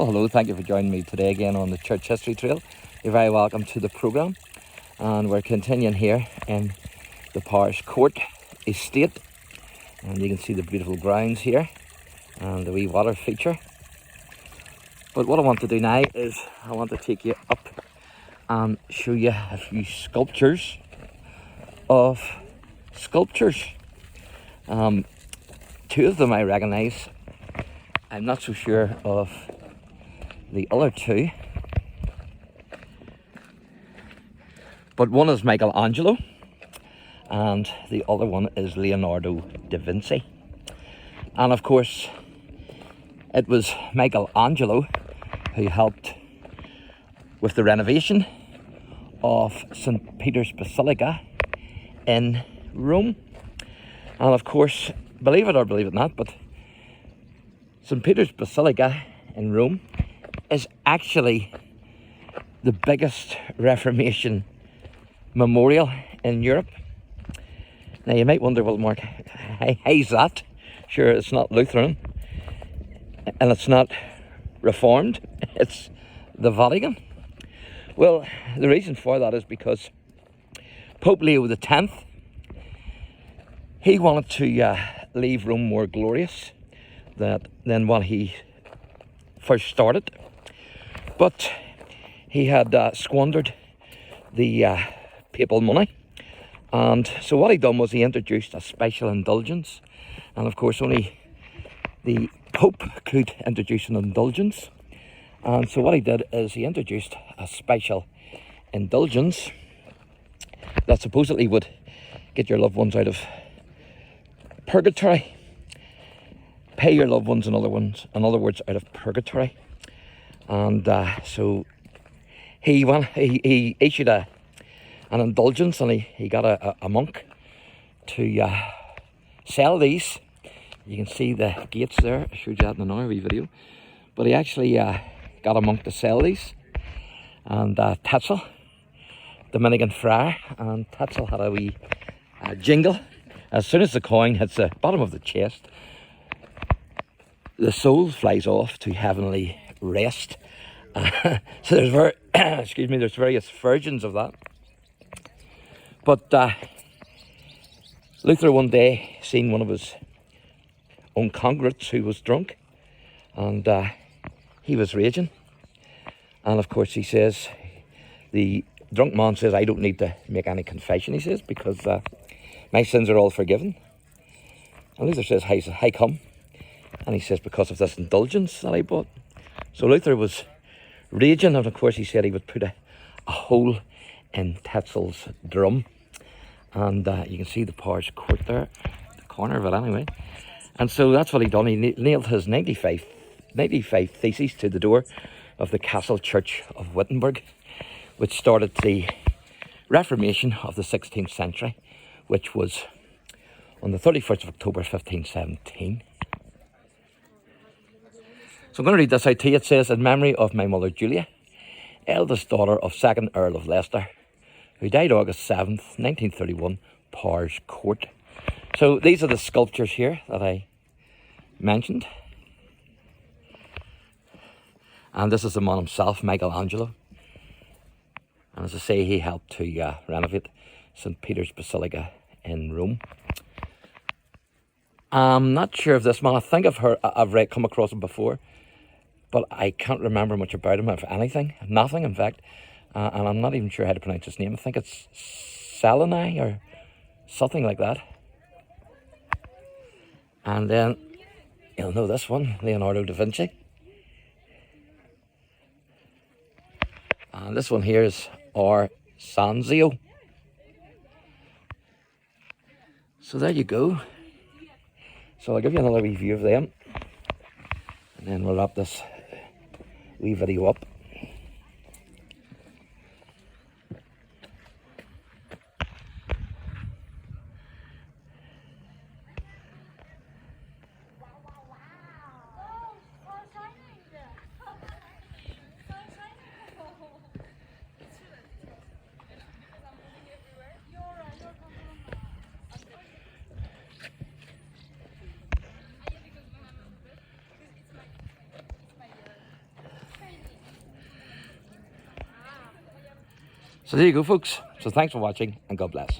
Well, hello, thank you for joining me today again on the Church History Trail. You're very welcome to the programme, and we're continuing here in the POWERSCOURT estate, and you can see the beautiful grounds here and the wee water feature. But what I want to do now is I want to take you up and show you a few sculptures of sculptures. Two of them I recognise. I'm not so sure of the other two, but one is Michelangelo and the other one is Leonardo da Vinci. And of course it was Michelangelo who helped with the renovation of St. Peter's Basilica in Rome. And of course, believe it or believe it not, but St. Peter's Basilica in Rome is actually the biggest Reformation memorial in Europe. Now you might wonder, well, Mark, how's that? Sure, it's not Lutheran and it's not Reformed, it's the Vatican. Well, the reason for that is because Pope Leo X, he wanted to leave Rome more glorious than what he first started. But he had squandered the papal money, and so what he done was he introduced a special indulgence, and of course only the Pope could introduce an indulgence. And so what he did is he introduced a special indulgence that supposedly would get your loved ones out of purgatory, pay your loved ones, in other words, out of purgatory. And so he issued an indulgence, and he got a monk to sell these. You can see the gates there. I showed you that in another wee video. But he actually got a monk to sell these. And Tetzel, Dominican friar, and Tetzel had a wee jingle. As soon as the coin hits the bottom of the chest, the soul flies off to heavenly rest. So there's various versions of that. But Luther one day seen one of his own congregants who was drunk, and he was raging. And of course he says, the drunk man says, I don't need to make any confession, he says, because my sins are all forgiven. And Luther says, how come? And he says, because of this indulgence that I bought. So Luther was raging, and of course he said he would put a hole in Tetzel's drum. And you can see the POWERSCOURT there, the corner of it anyway. And so that's what he done. He nailed his 95 theses to the door of the Castle Church of Wittenberg, which started the Reformation of the 16th century, which was on the 31st of October 1517. So I'm going to read this out to you. It says, in memory of my mother Julia, eldest daughter of 2nd Earl of Leicester, who died August 7th, 1931, POWERSCOURT. So these are the sculptures here that I mentioned. And this is the man himself, Michelangelo. And as I say, he helped to renovate St. Peter's Basilica in Rome. I'm not sure of this man. I think I've come across him before, but I can't remember much about him, if anything. Nothing, in fact. And I'm not even sure how to pronounce his name. I think it's Salini or something like that. And then you'll know this one, Leonardo da Vinci. And this one here is R. Sanzio. So there you go. So I'll give you another wee view of them, and then we'll wrap this wee video up. So there you go, folks. So thanks for watching, and God bless.